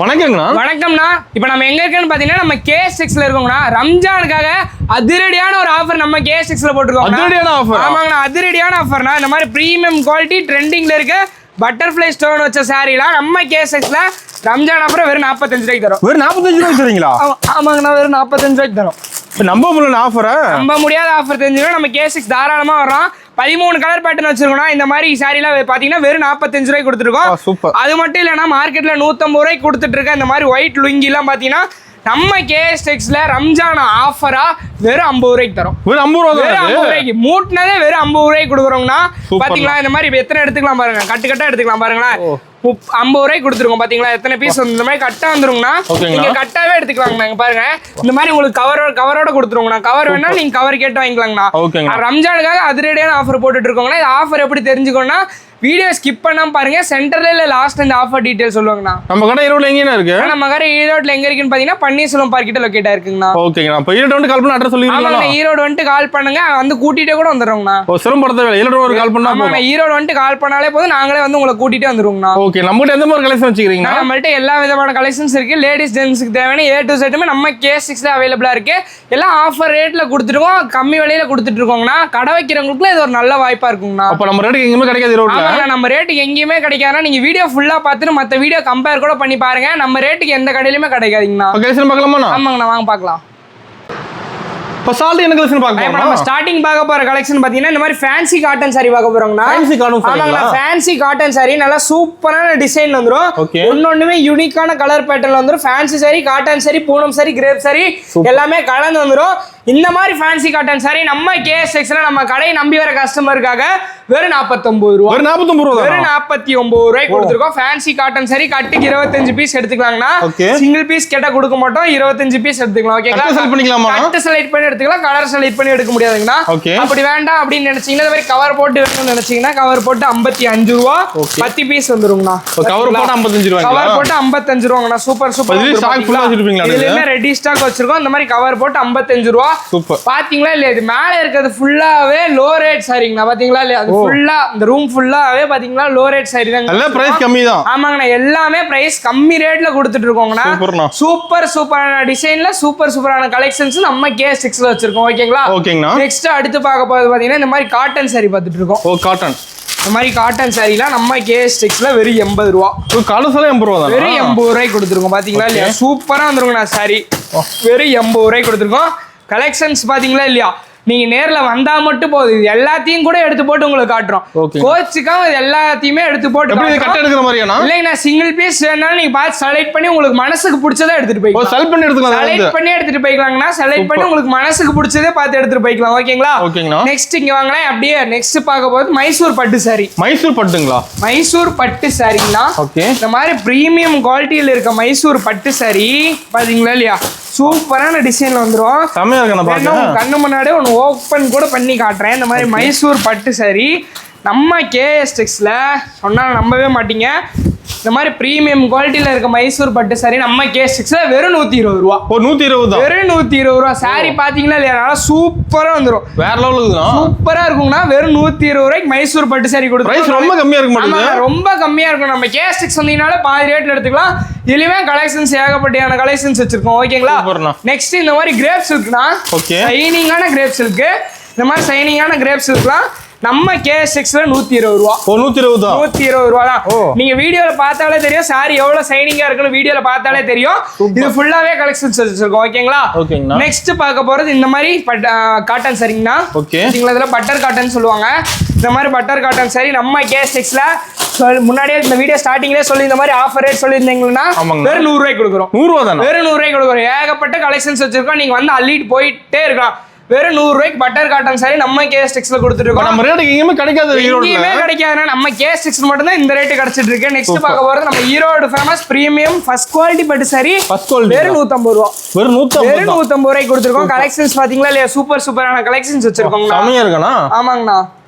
வணக்கங்கண்ணா. வணக்கம்ண்ணா. இப்போ நம்ம எங்க இருக்கேன்னு பாத்தீங்கன்னா நம்ம KS6ல இருக்கோம்ண்ணா. ரம்ஜானுக்காக அதிரடியான ஒரு ஆஃபர் நம்ம KS6ல போட்டுருக்கோம். அதிரடியான ஆஃபர்? ஆமாங்கண்ணா, அதிரடியான ஆஃபர்ண்ணா. இந்த மாதிரி பிரீமியம் குவாலிட்டி ட்ரெண்டிங்ல இருக்க பட்டர்ஃப்ளை ஸ்டோன் வச்ச சாரீலாம் நம்ம KS6ல ரம்ஜான் ஆஃபர் வெறும் 45 ரூபாய்க்கு தரும். வெறும் 45 ரூபாய்க்கு தரீங்களா? ஆமாங்கண்ணா, வெறும் 45 ரூபாய்க்கு தரும். நம்ப முடியல ஆஃபரை. நம்ப முடியாத ஆஃபர் தெரிஞ்சுன்னா நம்ம KS6 தாராளமா வரோம். 13 கலர் பேட்டர்ன் வச்சிருக்கோம். இந்த மாதிரி சாரிலாம் பாத்தீங்கன்னா வெறும் 45 ரூபாய்க்கு கொடுத்துருக்கோம். சூப்பர். அது மட்டும் இல்லைன்னா மார்க்கெட்ல 150 ரூபாய்க்கு கொடுத்துட்டு இருக்க இந்த மாதிரி ஒயிட் லுங்கி எல்லாம் பாத்தீங்கன்னா நம்ம KS6ல ரம்ஜான் ஆஃபரா வெறும் 50 ரூபாய்க்கு தரும். வெறும் 50 ரூபாய்க்கு மூட்டினதே வெறும் 50 ரூபாய்க்கு கொடுக்குறோம்னா பாத்தீங்களா? இந்த மாதிரி எத்தனை எடுத்துக்கலாம் பாருங்க, கட்டு கட்டா எடுத்துக்கலாம் பாருங்களேன். 50 ரூபாய்க்கு கொடுத்துருக்கோம் பாத்தீங்களா? எத்தனை பீஸ் இந்த மாதிரி கட்டா வந்துருங்கண்ணா. நீங்க கட்டாவே எடுத்துக்கலாங்கண்ணா. பாருங்க இந்த மாதிரி உங்களுக்கு கவரோட கொடுத்துருவோங்கண்ணா. கவர் வேணா நீங்க கவர் கேட்டு வாங்கிக்கலாங்கண்ணா. ரம்ஜானுக்காக அதிரடியான ஆஃபர் போட்டுட்டு இருக்கோங்கண்ணா. இந்த ஆஃபர் எப்படி தெரிஞ்சுக்கணும்னா வீடியோ ஸ்கிப் பண்ணாம பாருங்க. சென்டர்ல இல்ல லாஸ்ட் இந்த ஆஃபர் டீடைல் சொல்லுவாங்கண்ணா. நம்ம கடை ஈரோட்ல எங்க இருக்கு? நம்ம கடை ஈரோட்ல எங்க இருக்குன்னு பாத்தீங்கன்னா பன்னீர்செல்வம் பார்க் கிட்ட லொகேட் ஆயிருக்குங்கண்ணா. ஓகேங்கண்ணா. இப்போ ஈரோடு வந்து கால் பண்ண அட்ரஸ் சொல்லிருக்கீங்களா? ஆமாங்க, ஈரோடு வந்து கால் பண்ணுங்க, வந்து கூட்டிட்டே கூட வந்துருவோங்கண்ணா. ஓ, சிரமப்படுத்த வேலை. ஈரோடு ஒரு கால் பண்ணா ஆமாங்க, ஈரோடு வந்து கால் பண்ணாலே போதும், நாங்களே வந்து உங்களை கூட்டிட்டே வந்துருவோங்கண்ணா. ஓகே. நம்ம கிட்ட எந்த மாதிரி கலெக்ஷன் வச்சிருக்கீங்க? நம்மள்ட்ட எல்லா விதமான கலெக்ஷன்ஸ் இருக்கு. லேடிஸ் ஜென்ட்ஸ்க்கு தேவையான A to Z நம்ம KS6ல அவைலபிளா இருக்கு. எல்லாம் ஆஃபர் ரேட்ல கொடுத்துருக்கோம், கம்மி விலையில கொடுத்துட்டு இருக்கோங்கண்ணா. கடை வைக்கிறவங்களுக்கு இது ஒரு நல்ல வாய்ப்பா இருக்குங்கண்ணா. அப்ப நம்ம ரேட்டுக்கு எங்கேயுமே கிடைக்காது ஈரோட்ல. ஆமாங்க, நம்ம ரேட்டுக்கு எங்கேயுமே கிடைக்காதுன்னா நீங்க வீடியோ ஃபுல்லா பார்த்துட்டு மத்த வீடியோ கம்பேர் கூட பண்ணி பாருங்க. நம்ம ரேட்டுக்கு எந்த கடையிலுமே கிடைக்காதுங்கண்ணா. கலெக்ஷன் பார்க்கலாமா? ஆமாங்கண்ணா, வாங்க பார்க்கலாம். இப்போ சால்ட் என்ன கலெக்ஷன் பார்க்கலாம்? நம்ம ஸ்டார்டிங் பார்க்க போற கலெக்ஷன் பாத்தீங்கன்னா இந்த மாதிரி ஃபேன்சி காட்டன் சாரி பார்க்க போறோம்னா. Fancy cotton sari. ஆமாங்க, ஃபேன்சி காட்டன் சாரி நல்லா சூப்பரான டிசைன்ல வந்துரும். ஒன்னொண்ணுமே யூனிக்கான கலர் பேட்டர்ன்ல வந்துரும். Fancy sari, cotton sari, Poonam sari, crepe sari எல்லாமே கலந்து வந்துரும். இந்த மாதிரி ஃபேன்சி காட்டன் சாரி நம்ம KS6ல நம்ம கடையை நம்பி வர கஸ்டமருக்காக வெறும் 49 ரூபா. வெறும் 49 ரூபா. வெறும் 49 ரூபாய்க்கு கொடுத்துருக்கோம். ஃபேன்சி காட்டன் சாரி கட்டுக்கு 25 பீஸ் எடுத்துக்கலாங்கண்ணா. சிங்கிள் பீஸ் கேட்டா கொடுக்க மாட்டோம், 25 பீஸ் எடுத்துக்கலாம். ஓகேங்களா? செலக்ட் பண்ணிக்கலாமா? கட்டு செலக்ட் பண்ணி எடுத்துக்கலாம், கலர் செலக்ட் பண்ணி எடுக்க முடியாதுங்கண்ணா. அப்படி வேண்டாம் அப்படின்னு நினைச்சீங்கன்னா இந்த மாதிரி கவர் போட்டு வேணும்னு நினைச்சீங்கன்னா கவர் போட்டு 55 ரூபா 10 பீஸ் வந்துருங்கண்ணா. கவர் போட்டு 55 ரூபா. கவர் போட்டு 55 ரூபாங்கண்ணா. Super super. ஸ்டாக் ஃபுல்லா வச்சிருப்பீங்களா? இதுல ரெடி ஸ்டாக் வச்சிருக்கோம். இந்த மாதிரி கவர் போட்டு 55 ரூபா. சூப்பர். பாத்தீங்களா இல்லையா? இது மேல இருக்கிறது ஃபுல்லாவே லோ ரேட் சாரிங்கண்ணா. பாத்தீங்களா இல்லையா? அது ஃபுல்லா இந்த ரூம் ஃபுல்லாவே பாத்தீங்களா லோ ரேட் சாரி தான். எல்லா பிரைஸ் கம்மி தான். ஆமாங்கண்ணா, எல்லாமே பிரைஸ் கம்மி ரேட்ல கொடுத்துட்டு இருக்கோங்கண்ணா. சூப்பர் சூப்பரான டிசைன்ல சூப்பரான கலெக்ஷன்ஸ் நம்ம KS6ல வச்சிருக்கோம். ஓகேங்களா? ஓகேங்கண்ணா. நெக்ஸ்ட் அடுத்து பார்க்க போறது பாத்தீங்கன்னா இந்த மாதிரி காட்டன் சாரி பார்த்துட்டு இருக்கோம். ஓ, காட்டன். இந்த மாதிரி காட்டன் சாரிலாம் நம்ம KS6ல வெறும் 80 ரூபா. காட்டன் சாரி 80 ரூபா தான். வெறும் 80 ரூபாய்க்கு கொடுத்துருக்கோம். பாத்தீங்களா இல்லையா? சூப்பரா வந்துருங்கண்ணா சாரி. வெறும் 80 ரூபாய்க்கு கொடுத்துருக்கோம். கலெக்ஷன்ஸ் பாத்தீங்களா இல்லையா? நீங்க நேர்ல வந்தா மட்டும் போதும், இது எல்லாத்தையும் கூட எடுத்து போட்டு உங்களுக்கு காட்டுறோம். கோச்சுக்காம இது எல்லாத்தையுமே எடுத்து போட்டு கட் எடுக்கிற மாதிரியானா? இல்லைங்கண்ணா, சிங்கிள் பீஸ் வேணாலும் நீங்க பார்த்து செலக்ட் பண்ணி உங்களுக்கு மனசுக்கு பிடிச்சதை எடுத்துட்டு போய்க்கலாம். செலக்ட் பண்ணி எடுத்துக்கலாம். செலக்ட் பண்ணி எடுத்துட்டு போய்க்கலாங்கண்ணா. செலக்ட் பண்ணி உங்களுக்கு மனசுக்கு பிடிச்சதே பார்த்து எடுத்துட்டு போய்க்கலாம். ஓகேங்களா? ஓகேங்கண்ணா. நெக்ஸ்ட் இங்க வாங்களேன். அப்படியே நெக்ஸ்ட் பார்க்க போது மைசூர் பட்டு சாரி. மைசூர் பட்டுங்களா? மைசூர் பட்டு சாரிங்கண்ணா. இந்த மாதிரி பிரீமியம் குவாலிட்டியில இருக்க மைசூர் பட்டு சாரி பாத்தீங்களா இல்லையா? சூப்பரான டிசைன்ல வந்துரும். செமையா இருக்கு. பாருங்க, கண்ணு முன்னாடியே ஒன்னு ஓபன் கூட பண்ணி காட்டுறேன். இந்த மாதிரி மைசூர் பட்டு சாரி நம்ம KS6ல சொன்னா நம்பவே மாட்டீங்க. இந்த மாதிரி பிரீமியம் குவாலிட்டியில இருக்க மைசூர் பட்டு சாரி நம்ம KS6ல வெறும் 120 ரூபா. 120 தான். வெறும் 120 ரூபா. சாரி பாத்தீங்களா இல்லையா? நல்லா சூப்பரா வந்துரும். வேற லெவலுக்கு தான். சூப்பரா இருக்கும்னா வெறும் 120 ரூபாய்க்கு மைசூர் பட்டு சாரி கொடுத்து. பிரைஸ் ரொம்ப கம்மியா இருக்க மாட்டேங்குது. ரொம்ப கம்மியா இருக்கும். நம்ம KS6 வந்தீங்கனால பாதி ரேட்ல எடுத்துக்கலாம். இதுலயுமே கலெக்ஷன்ஸ் ஏகப்பட்டியான கலெக்ஷன்ஸ் வச்சிருக்கோம். ஓகேங்களா? நெக்ஸ்ட் இந்த மாதிரி கிரேப்ஸ் இருக்குன்னா சைனிங்கான கிரேப்ஸ் இருக்கு. இந்த மாதிரி சைனிங்கான கிரேப்ஸ் இருக்கலாம் நம்ம KS6ல 120 ரூபா. 120 தான். 120 ரூபா தான். நீங்க வீடியோல பார்த்தாலே தெரியும் சாரி எவ்வளவு சைனிங்கா இருக்குன்னு. வீடியோல பார்த்தாலே தெரியும். இது ஃபுல்லாவே கலெக்ஷன்ஸ் வச்சிருக்கோம். ஓகேங்களா? நெக்ஸ்ட் பார்க்க போறது இந்த மாதிரி காட்டன் சாரிங்கண்ணா. ஓகேங்களா? இதுல பட்டர் காட்டன் சொல்லுவாங்க. இந்த மாதிரி பட்டர் காட்டன் சாரி நம்ம KS6ல முன்னாடியே இந்த வீடியோ ஸ்டார்டிங்லேயே சொல்லி இந்த மாதிரி ஆஃபர் ரேட் சொல்லியிருந்தீங்கன்னா வெறும் 100 ரூபாய்க்கு கொடுக்குறோம். 100 ரூபா தான். வெறும் 100 ரூபாய்க்கு கொடுக்குறோம். ஏகப்பட்ட கலெக்ஷன்ஸ் வச்சிருக்கோம். நீங்க வந்து அள்ளிட்டு போயிட்டே இருக்கலாம். வெறும் 100 ரூபாய்க்கு பட்டர் காட்டன் சாரி நம்ம KS6ல கொடுத்துட்டு இருக்கோம். நம்ம ரேட்டுக்கு எங்கேயுமே கிடைக்காது. எங்கேயுமே கிடைக்காதுன்னா நம்ம KS6 மட்டும் தான் இந்த ரேட்டு கிடைச்சிட்டு இருக்கு. நெக்ஸ்ட் பார்க்க போறது நம்ம Erode famous premium first quality பட்டு சாரி. வெறும் 150 ரூபா. வெறும் 150 ரூபாய்க்கு கொடுத்துருக்கோம். கலெக்ஷன்ஸ் பாத்தீங்களா இல்லையா? சூப்பரான கலெக்ஷன்ஸ் வச்சிருக்கோம். செமையா இருக்குண்ணா. ஆமாங்கண்ணா,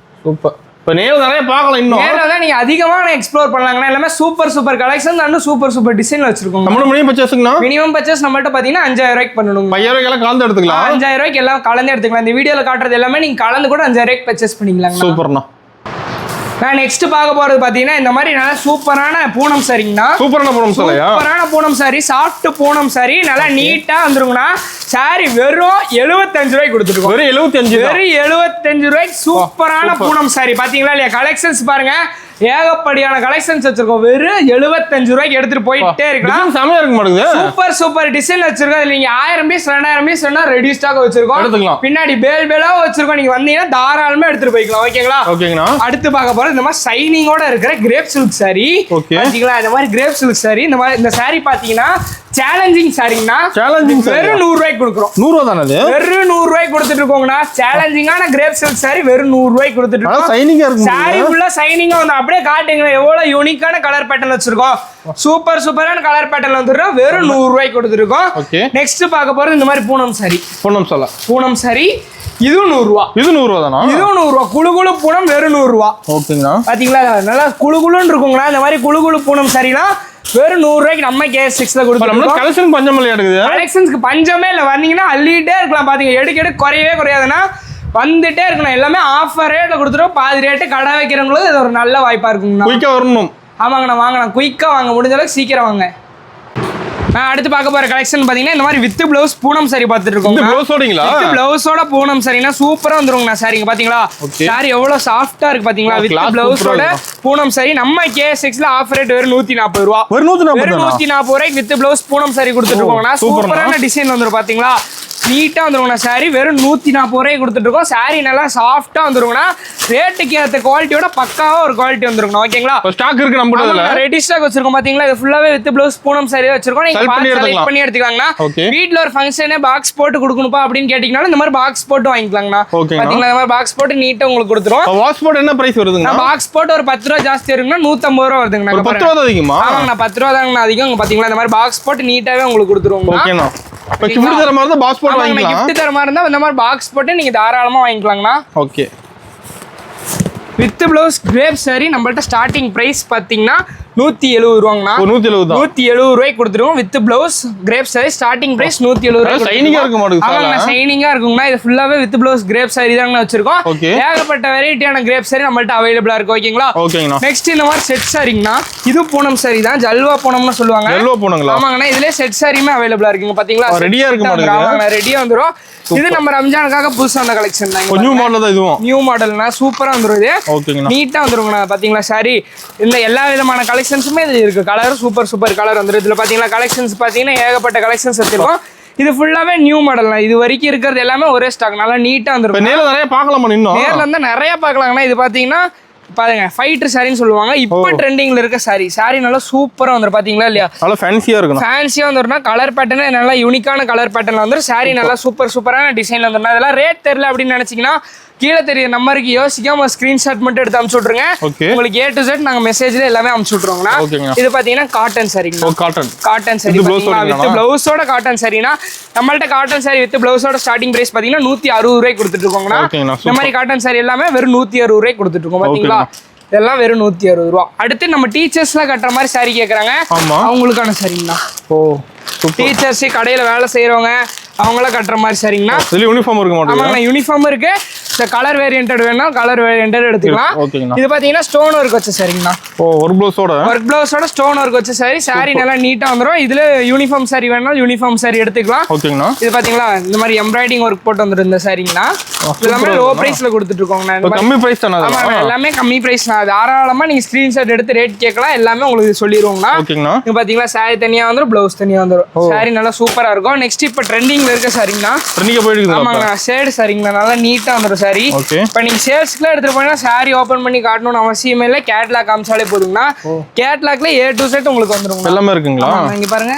சூப்பர். இப்போ நேர்ல நிறைய பார்க்கலாம். இன்னும் நேர்ல தான் நீங்க அதிகமா எக்ஸ்ப்ளோர் பண்ணலாங்கண்ணா. எல்லாமே சூப்பர் கலெக்ஷன் அண்ட் சூப்பர் டிசைன்ல வச்சிருக்கோம். நம்ம மினிமம் பர்சேஸ்ங்கண்ணா? மினிமம் பர்சேஸ் நம்மள்ட்ட பாத்தீங்கன்னா 5000 ரூபாய்க்கு பண்ணணும். 5000 ரூபாய்க்கு எல்லாம் கலந்து எடுத்துக்கலாம். 5000 ரூபாய்க்கு எல்லாம் கலந்து எடுத்துக்கலாம். இந்த வீடியோல காட்டுறது எல்லாமே நீங்க கலந்து கூட 5000 ரூபாய்க்கு பர்ச்சேஸ் பண்ணிக்கலாம். சூப்பர்ண்ணா. நான் நெக்ஸ்ட் பார்க்க போறது பாத்தீங்கன்னா இந்த மாதிரி நல்ல சூப்பரான பூனம் சாரிங்கண்ணா. சூப்பரான Poonam sorry, soft Poonam sorry, நல்லா நீட்டா வந்துருங்கண்ணா. சாரி வெறும் 75 ரூபாய்க்கு கொடுத்துருக்கோம். வெறும் 75 ரூபாய்க்கு சூப்பரான பூனம் சாரி. பாத்தீங்களா இல்லையா? கலெக்ஷன்ஸ் பாருங்க, ஏகப்படியான கலெக்ஷன்ஸ் வச்சிருக்கோம். வெறும் 75 ரூபாய்க்கு எடுத்துட்டு போயிட்டே இருக்கலாம். செமையா இருக்க மாட்டேங்குது. சூப்பர் டிசைன் வச்சிருக்கோம். இதுல நீங்க 1000 பீஸ் 2000 பீஸ் வேணா ரெடி ஸ்டாக் வச்சிருக்கோம். பின்னாடி பேலா வச்சிருக்கோம். நீங்க வந்தீங்கன்னா தாராளமா எடுத்துட்டு போய்க்கலாம். ஓகேங்களா? அடுத்து பார்க்க போறது இந்த மாதிரி சைனிங்கோட இருக்கிற கிரேப் சில்க் சாரி. பாத்தீங்களா? இந்த மாதிரி கிரேப் சில்க் சாரி. இந்த சாரி பாத்தீங்கன்னா சேலஞ்சிங் சாரிங்கண்ணா. வெறும் 100 ரூபாய்க்கு கொடுக்குறோம். 100 ரூபா தானே? வெறும் 100 ரூபாய்க்கு கொடுத்துட்டு இருக்கோங்கண்ணா. சேலஞ்சிங்கான கிரேப் சில்க் சாரி வெறும் 100 ரூபாய்க்கு கொடுத்துட்டு இருக்கோம். சைனிங்கா இருக்கு. சாரி ஃபுல்லா சைனிங்கா வந்து அப்படியே காட்டுங்க. எவ்வளவு யூனிக்கான கலர் பேட்டர்ன் வச்சிருக்கோம். சூப்பரான கலர் பேட்டர்ன் வந்துரும். வெறும் 100 ரூபாய்க்கு கொடுத்துட்டு இருக்கோம். நெக்ஸ்ட் பார்க்க போறது இந்த மாதிரி பூனம் சாரி. பூனம் சாரி இதுவும் 100 ரூபா. இது 100 ரூபா தானா? இதுவும் 100 ரூபா. குளுகுளு பூனம் வெறும் 100 ரூபா. ஓகேங்களா? பாத்தீங்களா? நல்லா குளுகுளுன்னு இருக்குங்களா? இந்த மாதிரி குளுகுளு பூனம் சாரிலாம் வெறும் 100 ரூபாய்க்கு நம்ம KS6ல கொடுத்துருக்கோம். கலெக்ஷன் பஞ்சம் இல்ல இருக்குது. கலெக்ஷன்ஸ்க்கு பஞ்சமே இல்ல. வந்தீங்கன்னா அள்ளிட்டே இருக்கலாம். பாத்தீங்க எடுக்க குறையவே குறையாதுன்னா வந்துட்டே இருக்கணும். எல்லாமே ஆஃபர் ரேட்ல கொடுத்துருவோம். பாதி ரேட்டு கடை வைக்கிறவங்களுக்கு இது ஒரு நல்ல வாய்ப்பா இருக்குங்கண்ணா. குயிக்கா வரணும். ஆமாங்கண்ணா, வாங்கண்ணா. குயிக்கா வாங்க, முடிஞ்ச அளவுக்கு சீக்கிரம் வாங்க. அடுத்து பார்க்க போற கலெக்ஷன் பாத்தீங்கன்னா இந்த மாதிரி வித் பிளவுஸ் பூனம் சாரி பார்த்துட்டு இருக்கோம். வித் பிளவுஸோட பூனம் சாரினா சூப்பரா வந்துருங்கண்ணா. சாரிங்க பாத்தீங்களா? சாரி எவ்வளவு சாஃப்டா இருக்கு பாத்தீங்களா? வித் பிளவுஸோட பூனம் சாரி நம்ம KS6ல ஆஃபர் ரேட் வெறும் 140 ரூபா. வெறும் 140 ரூபாய்க்கு வித் பிளவுஸ் பூனம் சாரி கொடுத்துட்டு இருக்கோம்னா சூப்பரான டிசைன் வந்துரும். பாத்தீங்களா? நீட்டா வந்துருங்கண்ணா. சாரி வெறும் 140 ரூபாய்க்கு கொடுத்துட்டு இருக்கோம். சாரி நல்லா சாஃப்டா வந்துருங்கண்ணா. ரேட்டுக்கு ஏற்ற குவாலிட்டியோட பக்காவா ஒரு குவாலிட்டி வந்துருங்கண்ணா. ஓகேங்களா? ஸ்டாக் இருக்கு நம்ம ரெடி ஸ்டாக் வச்சிருக்கோம். பாத்தீங்களா? இது ஃபுல்லாவே வித் பிளவுஸ் பூனம் சாரி வச்சிருக்கோம். நீங்க செலக்ட் பண்ணி எடுத்துக்கலாம்னா. வீட்ல ஒரு ஃபங்க்ஷனே பாக்ஸ் போட்டு கொடுக்கணும்பா அப்படின்னு கேட்டீங்கனாலும் இந்த மாதிரி பாக்ஸ் போட்டு வாங்கிக்கலாம்னா. பாத்தீங்களா? இந்த மாதிரி பாக்ஸ் போட்டு நீட்டா உங்களுக்கு கொடுத்துருவோம். பாக்ஸ் போட்டு என்ன பிரைஸ் வருதுங்க? பாக்ஸ் போட்டு ஒரு 10 ரூபாய் ஜாஸ்தி இருக்குன்னா 150 ரூபாய் வருதுங்க. 10 ரூபாய் அதிகமா? ஆமாங்கண்ணா, 10 ரூபாய் தாங்கண்ணா அதிகம். பாத்தீங்களா? இந்த மாதிரி பாக்ஸ் போட்டு நீட்டாவே உங்களுக்கு கொடுத்துருவோம். ஓகேண்ணா. இப்ப கிஃப்ட் தர மாதிரி தான் பாக்ஸ் போட்டு வாங்கிக்கலாம். கிஃப்ட் தர மாதிரி இருந்தா இந்த மாதிரி பாக்ஸ் போட்டு நீங்க தாராளமா வாங்கிக்கலாம்னா. Okay. With blouse crepe sari நம்மள்ட்ட ஸ்டார்டிங் பிரைஸ் பாத்தீங்கன்னா 170 ரூபாங்கண்ணா. 170 ரூபாய்க்கு கொடுத்துருவோம். With blouse crepe sari starting price 170 ரூபாய். சைனிங்கா இருக்க மாட்டேங்குது. ஆமாங்க, சைனிங்கா இருக்குங்கண்ணா. இது ஃபுல்லாவே வித் பிளவுஸ் கிரேப் சாரி தாங்க வச்சிருக்கோம். ஏகப்பட்ட வெரைட்டியான கிரேப் சாரி நம்மள்ட்ட அவைலபிளா இருக்கு. ஓகேங்களா? நெக்ஸ்ட் இந்த மாதிரி செட் சாரிங்கண்ணா. இது பூனம் சாரி தான். ஜல்வா பூனம்னு சொல்லுவாங்க. ஆமாங்கண்ணா. இதுல செட் சாரியுமே அவைலபிளா இருக்குங்க. பாத்தீங்களா? ரெடியா இருக்கு. ரெடியா வந்துரும். இது நம்ம ரம்ஜானுக்காக புதுசா வந்த கலெக்ஷன் தான். நியூ மாடல் தான். இதுவும் நியூ மாடல்னா சூப்பரா வந்துரும். இது நீட்டா வந்துருங்கண்ணா. பாத்தீங்களா? சாரி இந்த எல்லா விதமான கலெக்ஷன்ஸுமே இது இருக்கு. கலர் சூப்பர் கலர் வந்துரும். இதுல பாத்தீங்களா கலெக்ஷன்ஸ் பாத்தீங்கன்னா ஏகப்பட்ட கலெக்ஷன்ஸ் வச்சிருக்கோம். இது ஃபுல்லாவே நியூ மாடல். இது வரைக்கும் இருக்கிறது எல்லாமே ஒரே ஸ்டாக். நல்லா நீட்டா வந்துரும். நேர்ல நிறைய பார்க்கலாமா? இன்னும் நேர்ல இருந்தா நிறைய பார்க்கலாங்கண்ணா. இது பாத்தீங்கன்னா பாருங்க ஃபைட்டர் சாரின்னு சொல்லுவாங்க. இப்போ ட்ரெண்டிங்ல இருக்க சாரி நல்லா சூப்பரா வந்துரும். பாத்தீங்களா இல்லையா? நல்லா ஃபேன்சியா இருக்கும். ஃபேன்சியா வந்துரும்னா கலர் பேட்டர்னே நல்லா யூனிக்கான கலர் பேட்டர்ன்ல வந்துரும். சாரி நல்லா சூப்பரான டிசைன்ல வந்துரும். அதெல்லாம் ரேட் தெரியல அப்படின்னு நினைச்சீங்கன்னா கீழே தெரிய நம்பருக்கு யோசிக்காம ஸ்கிரீன்ஷாட் மட்டும் எடுத்து அனுப்பிச்சு விட்டுருங்க. உங்களுக்கு A to Z நாங்க மெசேஜ்ல எல்லாமே அனுப்பிச்சு விட்டுருவோம்னா. இது பாத்தீங்கன்னா காட்டன் சாரிங்க. காட்டன் சாரி வித் பிளவுஸோட காட்டன் சாரினா நம்மள்ட்ட காட்டன் சாரி வித் பிளவுஸோட ஸ்டார்டிங் பிரைஸ் பாத்தீங்கன்னா 160 ரூபாய்க்கு கொடுத்துட்டு இருக்கோம்னா. இந்த மாதிரி காட்டன் சாரி எல்லாமே வெறும் 160 ரூபாய்க்கு கொடுத்துட்டு இருக்கோம். பாத்தீங்களா? இதெல்லாம் வெறும் 160 ரூபா. அடுத்து நம்ம டீச்சர்ஸ்லாம் கட்டுற மாதிரி சாரி கேக்குறாங்க. அவங்களுக்கான சாரிங்கண்ணா. டீச்சர்ஸ் கடையில வேலை செய்யறவங்க அவங்களாம் கட்டுற மாதிரி சாரிங்கண்ணா. யூனிஃபார்ம் இருக்கு மாட்டோம். ஆமாங்க, யூனிஃபார்ம் இருக்கு. இந்த கலர் வேரியன்டட் வேணா கலர் வேரியன்டட் எடுத்துக்கலாம். இது பாத்தீங்கன்னா ஸ்டோன் ஒர்க் வச்ச சாரிங்கண்ணா. ஒர்க் பிளவுஸோட ஸ்டோன் ஒர்க் வச்ச சாரி. சாரி நல்லா நீட்டா வந்துரும். இதுல யூனிஃபார்ம் சாரி வேணா யூனிஃபார்ம் சாரி எடுத்துக்கலாம். ஓகேங்களா? இது பாத்தீங்களா இந்த மாதிரி எம்ப்ராய்டிங் ஒர்க் போட்டு வந்துரும் இந்த சாரிங்கண்ணா. எல்லாமே லோ பிரைஸ்ல கொடுத்துட்டு இருக்கோங்கண்ணா. கம்மி பிரைஸ் தானே? ஆமா, எல்லாமே கம்மி பிரைஸ் தான். தாராளமா நீங்க ஸ்கிரீன்ஷாட் எடுத்து ரேட் கேட்கலாம். எல்லாமே உங்களுக்கு சொல்லிடுவோங்கண்ணா. இது பாத்தீங்களா சாரி தனியா வந்துரும், பிளவுஸ் தனியா வந்துரும். சாரி நல்லா சூப்பரா இருக்கும். நெக்ஸ்ட் இப்ப ட்ரெண்டிங்ல இருக்க சாரிங்கண்ணா. ஆமாங்கண்ணா, ஷேட் சாரிங்கண்ணா. நல்லா நீட்டா வந்துரும் சாரி. இப்ப நீங்க சேல்ஸ்க்குலாம் எடுத்துட்டு போனீங்கன்னா சாரி ஓபன் பண்ணி காட்டணும்னு அவசியமே இல்லை. கேட்லாக் காமிச்சாலே போதுங்கண்ணா. கேட்லாக்ல A to Z உங்களுக்கு வந்துரும். எல்லாமே இருக்குங்களா? இங்க பாருங்க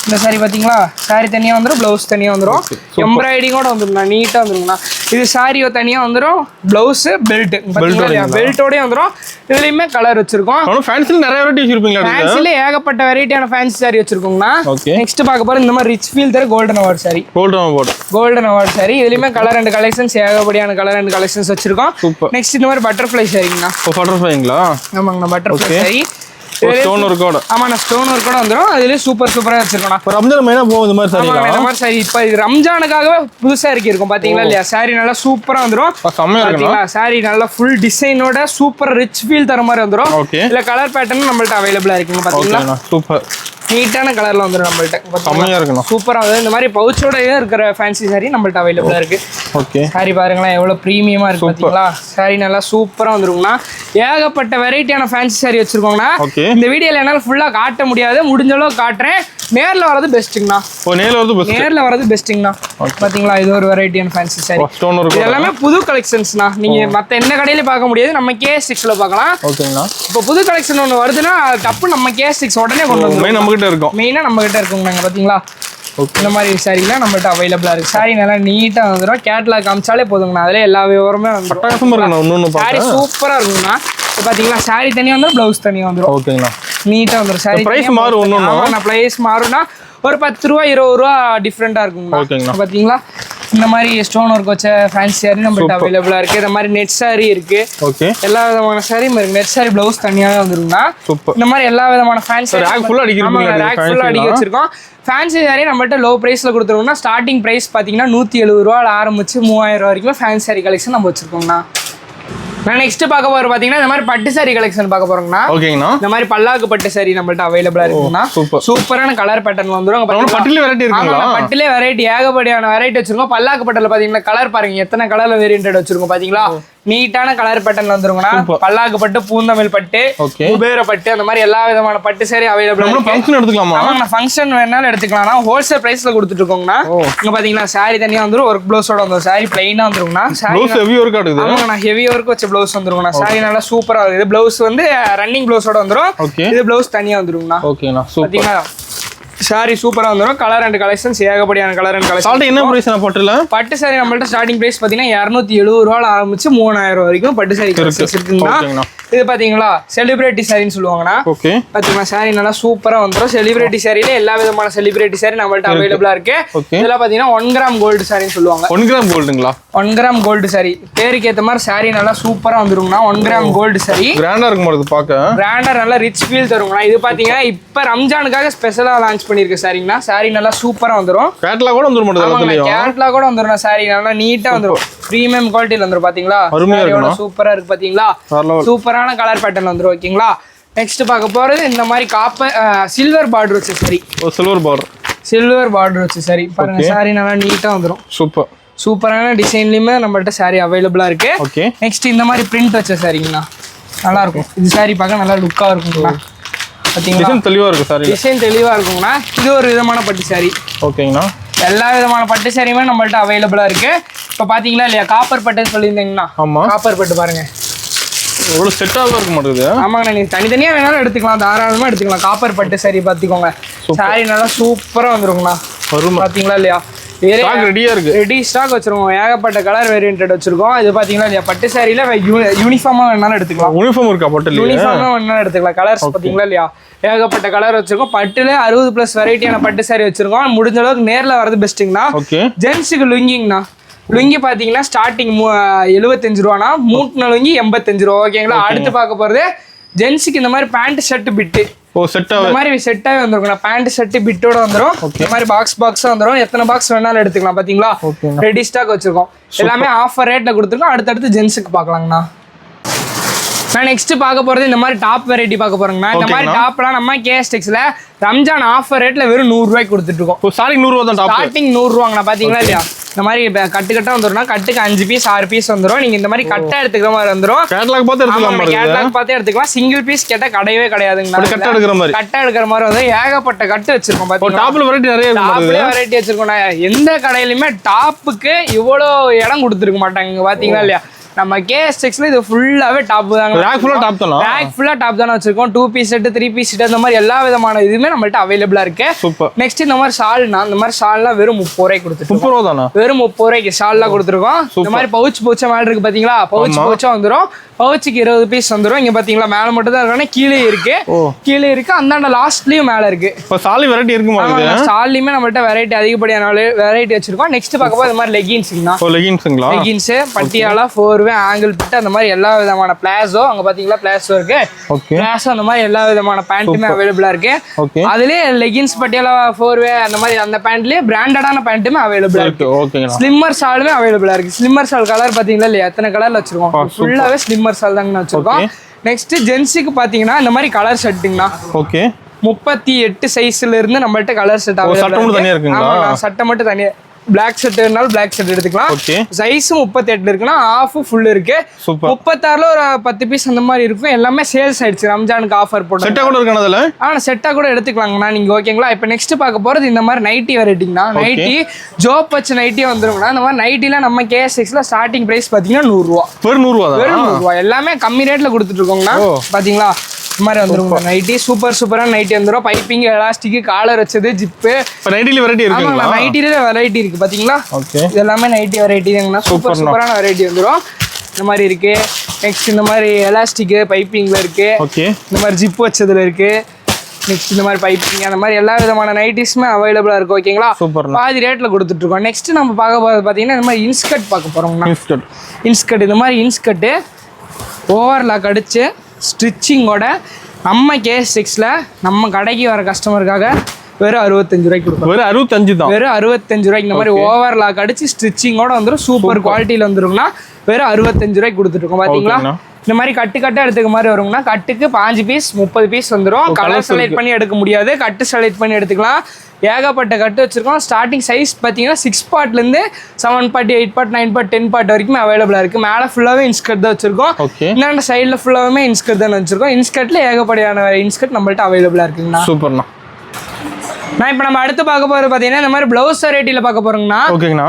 இந்த சாரி பாத்தீங்களா? சாரி தனியா வந்துரும், பிளவுஸ் தனியா வந்துரும். எம்ப்ராய்டிங்கோட வந்துருங்கண்ணா. நீட்டா வந்துருங்கண்ணா. இது சாரியோ தனியா வந்துரும், பிளவுஸ் பெல்ட் பெல்ட்டோடய வந்துரும். இதுலயுமே கலர் வச்சிருக்கோம். ஃபேன்சில நிறைய வெரைட்டி வச்சிருப்பீங்களா? ஃபேன்சில ஏகப்பட்ட வெரைட்டியான ஃபேன்சி சாரி வச்சிருக்கோங்கண்ணா. நெக்ஸ்ட் பார்க்க போறோம் இந்த மாதிரி ரிச் ஃபீல் தர golden award sari. Golden award sari. இதுலயுமே கலர் அண்ட் கலெக்ஷன்ஸ் ஏகப்படியான கலர் அண்ட் கலெக்ஷன்ஸ் வச்சிருக்கோம். நெக்ஸ்ட் இந்த மாதிரி பட்டர்ஃப்ளை சாரிங்கண்ணா. பட்டர்ஃப்ளைங்களா? ஆமாங்கண்ணா, பட்டர்ஃப்ளை சாரி. ஸ்டோன் ஒர்க்கோட. ஆமாண்ணா ஸ்டோன் ஒர்க்கோட வந்துடும். அதுலேயே சூப்பராக வச்சிருக்கோண்ணா. ரம்ஜான் மெயினாக போகும் இந்த மாதிரி சாரி. இந்த மாதிரி சாரி இப்போ இது ரம்ஜானுக்காகவே புதுசாக இருக்கும் பார்த்தீங்களா இல்லையா? சாரி நல்லா சூப்பராக வந்துடும். செம்மையாக இருக்குங்களா? சாரி நல்லா ஃபுல் டிசைனோட சூப்பர் ரிச் ஃபீல் தர மாதிரி வந்துடும். ஓகே. இல்லை கலர் பேட்டர்ன் நம்மள்ட்ட அவைலபிளாக இருக்குங்க பார்த்தீங்களா? சூப்பர் நீட்டான கலர்ல வந்துடும் நம்மள்ட்ட. செம்மையா இருக்கணும். சூப்பரா வந்து இந்த மாதிரி பவுச்சோட இருக்கிற ஃபேன்சி சாரி நம்மள்ட்ட அவைலபிளா இருக்கு. ஓகே. சாரி பாருங்களேன் எவ்வளவு பிரீமியமா இருக்கு பாத்தீங்களா? சாரி நல்லா சூப்பரா வந்துருக்கும்னா ஏகப்பட்ட வெரைட்டியான ஃபேன்சி சாரி வச்சிருக்கோங்கண்ணா. இந்த வீடியோல என்னால ஃபுல்லா காட்ட முடியாது, முடிஞ்ச அளவுக்கு காட்டுறேன். நேர்ல வரது பெஸ்ட்டுங்கண்ணா. நேர்ல வரது பெஸ்ட்டுங்கண்ணா. பாத்தீங்களா இது ஒரு வெரைட்டியான ஃபேன்சி சாரி. இது எல்லாமே புது கலெக்ஷன்ஸ்ண்ணா. நீங்க மத்த எந்த கடையில பார்க்க முடியாது, நம்ம KS6ல பார்க்கலாம். ஓகேங்களா. இப்போ புது கலெக்ஷன் ஒன்று வருதுன்னா டப்பு நம்ம KS6 உடனே கொண்டு வந்துரும். நம்ம கிட்ட இருக்கும். மெயினா நம்ம கிட்ட இருக்குங்க. நாங்க பாத்தீங்களா இந்த மாதிரி சாரிலாம் நம்மள்ட்ட அவைலபிளா இருக்கு. சாரி நல்லா நீட்டா வந்துடும். கேட்லாக் காமிச்சாலே போதுங்கண்ணா. அதுல எல்லா விவரமே வந்துடும். சாரி சூப்பரா இருக்குங்கண்ணா. பாத்தீங்களா சாரி தனியா வந்துடும், பிளவுஸ் தனியா வந்துடும். ஓகேங்களா. நீட்டா வந்துடும். சாரி பிரைஸ் மாறும். பிரைஸ் மாறும்னா ஒரு 10 ரூபா 20 ரூபா டிஃப்ரெண்டா இருக்குங்கண்ணா. பாத்தீங்களா இந்த மாதிரி ஸ்டோன் ஒர்க் வச்ச ஃபேன்சி சாரி நம்மள்ட்ட அவைலபிளா இருக்கு. இந்த மாதிரி நெட் சாரி இருக்கு. ஓகே. எல்லா விதமான சாரியும் இருக்கு. நெட் சாரி பிளவுஸ் தனியாவே வந்துருங்கண்ணா. இந்த மாதிரி எல்லா விதமான ஃபேன்சி ரேக் ஃபுல்லா அடிக்க வச்சிருக்கோம். ஃபேன்சி சாரி நம்மள்ட்ட லோ பிரைஸ்ல கொடுத்துருவோம்னா ஸ்டார்டிங் பிரைஸ் பாத்தீங்கன்னா 170 ரூபாய் ஆரம்பிச்சு 3000 ரூபாய் வரைக்கும் ஃபேன்சி சாரி கலெக்ஷன் நம்ம வச்சிருக்கோம்ண்ணா. நான் நெக்ஸ்ட் பார்க்க போற பாத்தீங்கன்னா இந்த மாதிரி பட்டு சாரி கலெக்ஷன் பார்க்க போறோம்னா. ஓகேங்கண்ணா. இந்த மாதிரி பல்லாக்கு பட்டு சாரி நம்மள்ட்ட அவைலபிளா இருக்குங்கண்ணா. சூப்பரான கலர் பேட்டர்ன் வந்துரும். பட்டுல வெரைட்டி இருக்குங்களா? பட்டுல வெரைட்டி ஏகப்படியான வெரைட்டி வச்சிருக்கோம். பல்லாக்கு பட்டுல பாத்தீங்கன்னா கலர் பாருங்க எத்தனை கலர்ல வேரியன்ட் வச்சிருக்கோம் பாத்தீங்களா? நீட்டான கலர் பேட்டர்ன் வந்துருங்கண்ணா. பல்லாக்கு பட்டு, பூந்தமிழ் பட்டு, குபேர பட்டு, அந்த மாதிரி எல்லா விதமான பட்டு சாரி அவைலபிளா இருக்கு. ஃபங்க்ஷன் எடுத்துக்கலாமா? ஆமாங்க ஃபங்க்ஷன் வேணாலும் எடுத்துக்கலாம்னா ஹோல்சேல் பிரைஸ்ல கொடுத்துட்டு இருக்கோங்கண்ணா. இங்க பாத்தீங்கன்னா சாரி தனியா வந்துரும், ஒர்க் ப்ளவுஸோட வந்துரும். சாரி பிளைனா வந்துருங்கண்ணா. சாரி ஹெவி ஒர்க் ஆடுது. ஆமாங்கண்ணா ஹெவி ஒர்க் வச்ச ப்ளவுஸ் வந்துருங்கண்ணா. சாரி நல்லா சூப்பரா இருக்கு. இது ப்ளவுஸ் வந்து ரன்னிங் ப்ளவுஸோட வந்துரும். இது ப்ளவுஸ் தனியா வந்துருங்கண்ணா. ஓகேண்ணா. பாத்தீங்களா சாரி சூப்பரா வந்துரும். கலர் அண்ட் கலெக்ஷன்ஸ் ஏகப்படியான கலர் அண்ட் கலெக்ஷன். என்ன பிரைஸ் நான் பட்டுல? பட்டு சாரி நம்மள்ட்ட ஸ்டார்டிங் பிரைஸ் பாத்தீங்கன்னா 270 ரூபாய் ஆரம்பிச்சு 3000 வரைக்கும் பட்டு சாரி கலெக்ஷன்ஸ் இருக்குங்கண்ணா. இது பாத்தீங்களா செலிபிரிட்டி சாரின்னு சொல்லுவாங்கண்ணா. ஓகே. பாத்தீங்களா சாரி நல்லா சூப்பரா வந்துரும். செலிபிரிட்டி சாரியில எல்லா விதமான செலிபிரிட்டி சாரி நம்மள்ட்ட அவைலபிளா இருக்கு. இதெல்லாம் பாத்தீங்கன்னா 1 கிராம் கோல்டு சாரின்னு சொல்லுவாங்க. 1 கிராம் கோல்டுங்களா? 1 கிராம் கோல்டு சாரி பேருக்கு ஏத்த மாதிரி சாரி நல்லா சூப்பரா வந்துருங்கண்ணா. 1 கிராம் கோல்டு சாரி கிராண்டா இருக்கும் போது பாக்க. கிராண்டா நல்லா ரிச் ஃபீல் தருங்கண்ணா. இது பாத்தீங்கன்னா இப்ப ரம்ஜானுக்காக ஸ்பெஷலா லான்ச் பண்ணிருக்கு சாரிங்கண்ணா. சாரி நல்லா சூப்பரா வந்துரும். கேட்லாக் கூட வந்துரும். கேட்லாக் கூட வந்துரும். சாரி நல்லா நீட்டா வந்துரும். பிரீமியம் குவாலிட்டில வந்துரும். பாத்தீங்களா சூப்பரா இருக்கு பாத்தீங்களா? சூப்பரான கலர் பேட்டர்ன் வந்துரும். ஓகேங்களா. நெக்ஸ்ட் பார்க்க போறது இந்த மாதிரி காப்பர் சில்வர் பார்டர் வச்சு சாரி. சில்வர் பார்டர் வச்சு சாரி பாருங்க. சாரி நல்லா நீட்டா வந்துரும். சூப்பரான டிசைன்லயுமே நம்மள்ட்ட சாரி அவைலபிளா இருக்கு. நெக்ஸ்ட் இந்த மாதிரி பிரிண்ட் வச்ச சாரிங்கண்ணா நல்லா இருக்கும். இது சாரி பார்க்க நல்லா லுக்கா இருக்குங்கண்ணா. பாத்தீங்களா தெளிவா இருக்கு சாரி. டிசைன் தெளிவா இருக்குங்கண்ணா. இது ஒரு விதமான பட்டு சாரி. ஓகேங்கண்ணா. எல்லா விதமான பட்டு சாரியுமே நம்மள்ட்ட அவைலபிளா இருக்கு. இப்ப பாத்தீங்களா இல்லையா காப்பர் பட்டுன்னு சொல்லியிருந்தீங்கன்னா காப்பர் பட்டு பாருங்க எவ்வளவு செட்டாக இருக்க மாட்டேங்குது. ஆமாங்கண்ணா நீங்க தனித்தனியா வேணாலும் எடுத்துக்கலாம், தாராளமா எடுத்துக்கலாம். காப்பர் பட்டு சாரி பாத்துக்கோங்க. சாரி நல்லா சூப்பரா வந்துருங்கண்ணா. பாத்தீங்களா இல்லையா ரெடியா இருக்கு. ரெடி ஸ்டாக் வச்சிருக்கோம். ஏகப்பட்ட கலர் வேரியன்ட் வச்சிருக்கோம். இது பாத்தீங்களா இல்லையா பட்டு சாரியில யூனிஃபார்மா வேணாலும் எடுத்துக்கலாம். யூனிஃபார்ம் இருக்கா பட்டுல? யூனிஃபார்மா வேணாலும் எடுத்துக்கலாம். கலர்ஸ் பாத்தீங்களா இல்லையா ஏகப்பட்ட கலர் வச்சிருக்கோம். பட்டுல 60+ வெரைட்டியான பட்டு சாரி வச்சிருக்கோம். முடிஞ்ச அளவுக்கு நேர்ல வரது பெஸ்ட்டுங்கண்ணா. ஜென்ஸுக்கு லுங்கிங்கண்ணா. லுங்கி பாத்தீங்கன்னா ஸ்டார்டிங் 75 ரூபானா, மூட்டின லுங்கி 85 ரூபா. ஓகேங்களா. அடுத்து பார்க்க போறது ஜென்ஸுக்கு இந்த மாதிரி பேண்ட் ஷர்ட் பிட்டு. இந்த மாதிரி செட்டாவே வந்துருக்கும். பேண்ட் ஷர்ட் பிட்டோட வந்துரும். இந்த மாதிரி பாக்ஸா வந்துரும். எத்தனை பாக்ஸ் வேணாலும் எடுத்துக்கலாம். பாத்தீங்களா ரெடி ஸ்டாக் வச்சிருக்கோம். எல்லாமே ஆஃபர் ரேட்ல கொடுத்துருக்கோம். அடுத்தடுத்து ஜென்ஸுக்கு பார்க்கலாங்கண்ணா. நான் நெக்ஸ்ட் பார்க்க போறது இந்த மாதிரி டாப் வெரைட்டி பார்க்க போறேங்கண்ணா. இந்த மாதிரி டாப்லாம் நம்ம KS6ல ரம்ஜான் ஆஃபர் ரேட்ல வெறும் 100 ரூபாய்க்கு கொடுத்துட்டு இருக்கோம். ஸ்டார்டிங் 100 ரூபா தான். ஸ்டார்டிங் 100 ரூபாங்கண்ணா. பாத்தீங்களா இல்லையா இந்த மாதிரி கட்டா வந்துரும்னா கட்டுக்கு 5 பீஸ் 6 பீஸ் வந்துரும். நீங்க இந்த மாதிரி கட்டா எடுத்துக்கிற மாதிரி வந்துரும். கேட்லாக் பார்த்து எடுத்துக்கலாம். கேட்லாக் பார்த்து எடுத்துக்கலாம். சிங்கிள் பீஸ் கேட்டா கிடையவே கிடையாதுங்கண்ணா. கட்டா எடுக்கிற மாதிரி வந்து ஏகப்பட்ட கட்டு வச்சிருக்கோம். பாத்தீங்களா டாப்ல வெரைட்டி நிறைய இருக்கு. டாப்ல வெரைட்டி வச்சிருக்கோம். எந்த கடையிலுமே டாப்புக்கு இவ்வளவு இடம் கொடுத்துருக்க மாட்டாங்க. பாத்தீங்களா இல்லையா நம்ம KS6ல இது ஃபுல்லாவே டாப் தாங்க. ரேக் ஃபுல்லா டாப் தானா? ரேக் ஃபுல்லா டாப் தான வச்சிருக்கோம். 2 பீஸ் செட் 3 பீஸ் செட் அந்த மாதிரி எல்லா விதமான இதுமே நம்மள்ட்ட அவைலபிளா இருக்கு. சூப்பர். நெக்ஸ்ட் இந்த மாதிரி ஷால்னா இந்த மாதிரி ஷால்லாம் வெறும் 30 ரூபாய்க்கு கொடுத்துருக்கோம். 30 ரூபா தானா? வெறும் 30 ரூபாய்க்கு ஷால்லாம் கொடுத்துருக்கோம். இந்த மாதிரி பவுச் மேல இருக்கு பாத்தீங்களா? பவுச்சா வந்துரும். பவுச்சுக்கு 20 பீஸ் வந்துரும். இங்க பாத்தீங்களா மேல மட்டும் தான் இருக்கானே, கீழே இருக்கு. அந்தாண்ட லாஸ்ட்லயும் மேல இருக்கு. இப்ப சாலி வெரைட்டி இருக்கு மாதிரி. சாலியுமே நம்மள்ட்ட வெரைட்டி அதிகப்படியான வெரைட்டி வச்சிருக்கோம். நெக்ஸ்ட் பார்க்க போது இந்த மாதிரி லெகின்ஸ்ங்கண்ணா. லெகின்ஸ்ங்களா? லெகின்ஸ் பட்டியாலா 4 4வே ஆங்கிள் பிட் அந்த மாதிரி எல்லா விதமான பிளாசோ அங்க பாத்தீங்களா பிளாசோ இருக்கு பிளாசோ அந்த மாதிரி எல்லா விதமான பேண்ட்டுமே அவைலபிளா இருக்கு அதுலயே லெகின்ஸ் பட்டியாலா 4வே அந்த மாதிரி அந்த பேண்ட்லயே பிராண்டடான பேண்ட்டுமே அவைலபிளா இருக்கு ஸ்லிம்மர் ஷாலுமே அவைலபிளா இருக்கு ஸ்லிம்மர் ஷால் கலர் பாத்தீங்களா இல்லையா எத்தனை கலர்ல வச்சிருக்கோம் ஃபுல்லாவே ஸ்லிம்மர் ஷால் தாங்க வச்சிருக்கோம் நெக்ஸ்ட் ஜென்ஸுக்கு பாத்தீங்கன்னா இந்த மாதிரி கலர் ஷர்ட்டுங்கண்ணா 38 சைஸ்ல இருந்து நம்மள்ட்ட கலர் ஷர்ட் அவைலபிளா சட்டை மட்டும் தனியா பிளாக் ஷர்ட்னால பிளாக் ஷர்ட் எடுத்துக்கலாம் சைஸ் 38 இருக்குன்னா ஆஃப் ஃபுல் இருக்கு 36ல ஒரு 10 பீஸ் அந்த மாதிரி இருக்கும் எல்லாமே சேல்ஸ் ஆயிடுச்சு ரம்ஜானுக்கு ஆஃபர் போட்டு செட்டா கூட இருக்கு அதுல செட்டா கூட எடுத்துக்கலாங்கண்ணா நீங்க ஓகேங்களா இப்போ நெக்ஸ்ட் பார்க்க போறது இந்த மாதிரி நைட்டி வெரைட்டிங்கண்ணா நைட்டி ஜோப் வச்சு நைட்டி வந்துருங்கண்ணா இந்த மாதிரி நைட்டில நம்ம KSXல ஸ்டார்டிங் பிரைஸ் பாத்தீங்கன்னா 100 ரூபா வெறும் 100 ரூபா எல்லாமே கம்மி ரேட்ல கொடுத்துட்டு இருக்கோங்கண்ணா பாத்தீங்களா இந்த மாதிரி வந்துருங்க நைட்டி சூப்பரான நைட்டி வந்துரும் பைப்பிங் எலாஸ்டிக் காலர் வச்சது ஜிப்பு நைட்டில வெரைட்டி இருக்கு நைட்டில வெரைட்டி இருக்கு பாத்தீங்களா இது எல்லாமே நைட்டி வெரைட்டி தாங்கண்ணா சூப்பரான வெரைட்டி வந்துரும் இந்த மாதிரி இருக்கு நெக்ஸ்ட் இந்த மாதிரி எலாஸ்டிக் பைப்பிங்ல இருக்கு இந்த மாதிரி ஜிப் வச்சதுல இருக்கு நெக்ஸ்ட் இந்த மாதிரி பைப்பிங் அந்த மாதிரி எல்லா விதமான நைட்டிஸுமே அவைலபிளா இருக்கு ஓகேங்களா பாதி ரேட்ல கொடுத்துட்டு இருக்கோம் நெக்ஸ்ட் நம்ம பார்க்க போறது பாத்தீங்கன்னா இந்த மாதிரி இன்ஸ்கர்ட் பார்க்க போறோம்னா இன்ஸ்கர்ட் இந்த மாதிரி இன்ஸ்கர்ட் ஓவர்லாக் அடிச்சு ஸ்டிச்சிங்கோட நம்ம KSXல நம்ம கடைக்கு வர கஸ்டமருக்காக வெறும் 65 ரூபாய்க்கு கொடுப்போம் வெறும் 65 தான் வெறும் 65 ரூபாய்க்கு இந்த மாதிரி ஓவர்லாக் அடிச்சு ஸ்டிச்சிங்கோட வந்துடும் சூப்பர் குவாலிட்டியில வந்துருக்குன்னா வெறும் 65 ரூபாய்க்கு கொடுத்துட்டு இருக்கோம் பாத்தீங்களா இந்த மாதிரி கட்டா எடுத்துக்க மாதிரி வருங்கன்னா கட்டுக்கு 5 பீஸ் 30 பீஸ் வந்துடும் கலர் செலக்ட் பண்ணி எடுக்க முடியாது கட்டு செலக்ட் பண்ணி எடுத்துக்கலாம் ஏகப்பட்ட கட்டு வச்சிருக்கோம் ஸ்டார்டிங் சைஸ் பார்த்தீங்கன்னா 6 பார்ட்லேருந்து 7 பார்ட் 8 பார்ட் 9 பார்ட் 10 பார்ட் வரைக்கும் அவைலபிளா இருக்கு மேலே ஃபுல்லாகவே இன்ஸ்கர்ட் தான் வச்சிருக்கோம் இந்த சைடில் ஃபுல்லாகவே இன்ஸ்கர்ட் தான் வச்சிருக்கோம் இன்ஸ்கர்ட்ல ஏகப்படையான இன்ஸ்கர்ட் நம்மள்ட்ட அவைலபிளா இருக்குங்கண்ணா சூப்பர்ண்ணா நான் இப்போ நம்ம அடுத்து பார்க்க போறது பாத்தீங்கன்னா இந்த மாதிரி பிளவுஸ் வெரைட்டில பார்க்க போறோம்னா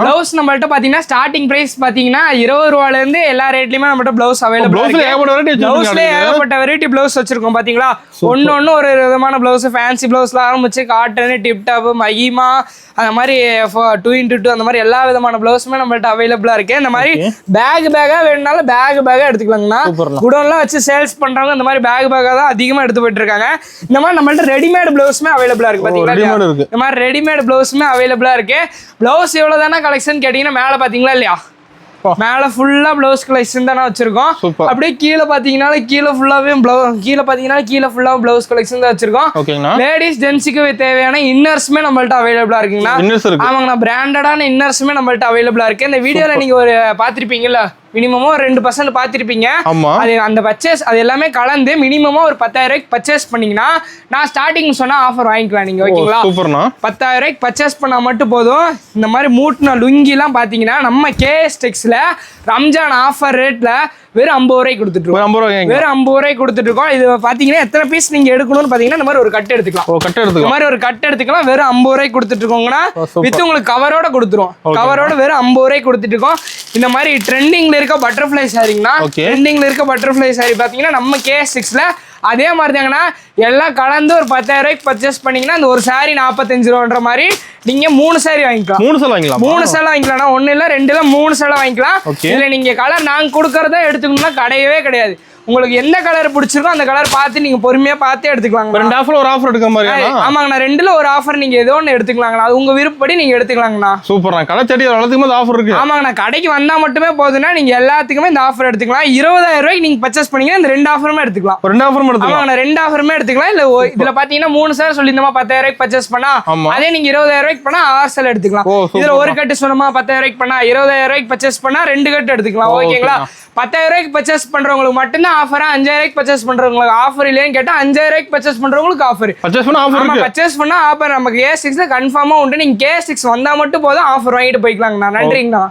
பிளவுஸ் நம்மள்ட்ட பாத்தீங்கன்னா ஸ்டார்டிங் பிரைஸ் பாத்தீங்கன்னா 20 ரூபாயில இருந்து எல்லா ரேட்லயுமே நம்மள்ட்ட பிளவுஸ் அவைலபிள் பிளவுஸ்ல ஏகப்பட்ட வெரைட்டி பிளவுஸ் வச்சிருக்கோம் பாத்தீங்களா ஒன்னு ஒரு விதமான பிளவுஸ் ஃபேன்சி பிளவுஸ்ல ஆரம்பிச்சு காட்டன் டிப் டாப் மகிமா அந்த மாதிரி 2x2 அந்த மாதிரி எல்லா விதமான பிளவுஸுமே நம்மள்ட்ட அவைலபிளா இருக்கு இந்த மாதிரி பேகா வேணும்னாலும் பேகா எடுத்துக்கலாங்கண்ணா குடோன்லாம் வச்சு சேல்ஸ் பண்றவங்க இந்த மாதிரி பேகா தான் அதிகமா எடுத்து போயிட்டு இருக்காங்க இந்த மாதிரி நம்மள்ட்ட ரெடிமேட் பிளவுஸுமே அவைலபிளா இருக்கு பாத்தீங்களா இந்த மாதிரி ரெடிமேட் பிளவுஸுமே அவைலபிளா இருக்கு பிளவுஸ் எவ்வளவு தானே கலெக்ஷன் கேட்டீங்கன்னா மேல பாத்தீங்களா இல்லையா மேல ஃபுல்லா பிளவுஸ் கலெக்ஷன் தானே வச்சிருக்கோம் அப்படியே கீழே பாத்தீங்கன்னா கீழே ஃபுல்லாவே கீழே ஃபுல்லா பிளவுஸ் கலெக்ஷன் தான் வச்சிருக்கோம் லேடிஸ் ஜென்ஸுக்கு தேவையான இன்னர்ஸுமே நம்மள்ட்ட அவைலபிளா இருக்குங்களா ஆமாங்கண்ணா பிராண்டடான இன்னர்ஸுமே நம்மள்ட்ட அவைலபிளா இருக்கு இந்த வீடியோல நீங்க ஒரு பாத்திருப்பீங்கல்ல மினிமமா 2% பார்த்திருப்பீங்க அது அந்த பர்ச்சேஸ் அது எல்லாமே கலந்து மினிமமா ஒரு 10,000 ரூபாய்க்கு பர்ச்சேஸ் பண்ணீங்கன்னா நான் ஸ்டார்டிங் சொன்னா ஆஃபர் வாங்கிக்கலாம் நீங்க ஓகேங்களா 10,000 ரூபாய்க்கு பர்ச்சேஸ் பண்ணா மட்டும் போதும் இந்த மாதிரி மூட்டின லுங்கி எல்லாம் பாத்தீங்கன்னா நம்ம KSXல ரம்ஜான் ஆஃபர் ரேட்ல வெறும் 50 ரூபாய்க்கு கொடுத்துட்டு இருக்கோம் வெறும் 50 ரூபாய்க்கு கொடுத்துட்டு இருக்கோம் இது பாத்தீங்கன்னா எத்தனை பீஸ் நீங்க எடுக்கணும்னு பாத்தீங்கன்னா இந்த மாதிரி ஒரு கட் எடுத்துக்கலாம் இந்த மாதிரி ஒரு கட் எடுத்துக்கலாம் வெறும் 50 ரூபாய்க்கு கொடுத்துட்டு இருக்கோங்கன்னா வித் உங்களுக்கு கவரோட கொடுத்துரும் கவரோட வெறும் 50 ரூபாய்க்கு கொடுத்துட்டு இருக்கோம் இந்த மாதிரி ட்ரெண்டிங்ல இருக்க பட்டர்ஃப்ளை சாரிங்கண்ணா ட்ரெண்டிங்ல இருக்க பட்டர்ஃப்ளை சாரி பாத்தீங்கன்னா நம்ம KSXல அதே மாதிரி தாங்கண்ணா எல்லாம் கலந்து ஒரு 10,000 ரூபாய்க்கு பர்ச்சேஸ் பண்ணீங்கன்னா அந்த ஒரு சாரி 45 ரூபான்ற மாதிரி நீங்க 3 சாரி வாங்கிக்கலாம் 3 சேலை வாங்கிக்கலாம் ஒன்னு இல்ல 2 இல்ல 3 சேலை வாங்கிக்கலாம் இல்ல நீங்க கலர் நாங்க கொடுக்கறத எடுத்துக்கணும்னா கிடையவே கிடையாது உங்களுக்கு எந்த கலர் பிடிச்சிருக்கோ அந்த கலர் பார்த்து நீங்க பொறுமையா பார்த்து எடுத்துக்கலாம் 2 ஆஃபர்ல ஒரு ஆஃபர் எடுக்கிற மாதிரி ஆமாங்கண்ணா 2ல ஒரு ஆஃபர் நீங்க ஏதோ ஒன்று எடுத்துக்கலாங்கண்ணா அது உங்க விருப்பப்படி நீங்க எடுத்துக்கலாங்கண்ணா சூப்பர்ண்ணா கடை செடி எல்லாத்துக்குமே ஆஃபர் இருக்கு ஆமாங்கண்ணா கடைக்கு வந்தா மட்டுமே போதுன்னா நீங்க எல்லாத்துக்குமே இந்த ஆஃபர் எடுத்துக்கலாம் 20,000 ரூபாய்க்கு நீங்க பர்ச்சேஸ் பண்ணீங்கன்னா இந்த 2 ஆஃபரும் எடுத்துக்கலாம் 2 ஆஃபரும் எடுத்துக்கலாம் ஆமாங்கண்ணா 2 ஆஃபருமே எடுத்துக்கலாம் இல்ல இதுல பாத்தீங்கன்னா 3 சேர் சொல்லிருந்தோமா 10,000 ரூபாய்க்கு பர்ச்சேஸ் பண்ணா அதே நீங்க 20,000 ரூபாய்க்கு பண்ணா 6 சேல் எடுத்துக்கலாம் இதுல ஒரு கட்டு சொன்னோமா 10,000 ரூபாய்க்கு பண்ணா 20,000 ரூபாய்க்கு பர்ச்சேஸ் பண்ணா 2 கட்டு எடுத்துக்கலாம் ஓகேங்களா 10,000 ரூபாய்க்கு பர்ச்சேஸ் பண்றவங்களுக்கு மட்டும்தான் ஆஃபரா 5,000 ரூபாய்க்கு பர்ச்சேஸ் பண்றவங்களுக்கு ஆஃபர் இல்லைன்னு கேட்டா 5,000 ரூபாய்க்கு பர்ச்சேஸ் பண்றவங்களுக்கு ஆஃபர் பர்ச்சேஸ் பண்ணா ஆஃபர் நமக்கு KSXல கன்ஃபார்மா உண்டு நீங்க KSX வந்தா மட்டும் போதும் ஆஃபர் வாங்கிட்டு போய்க்கலாங்கண்ணா நன்றிங்கண்ணா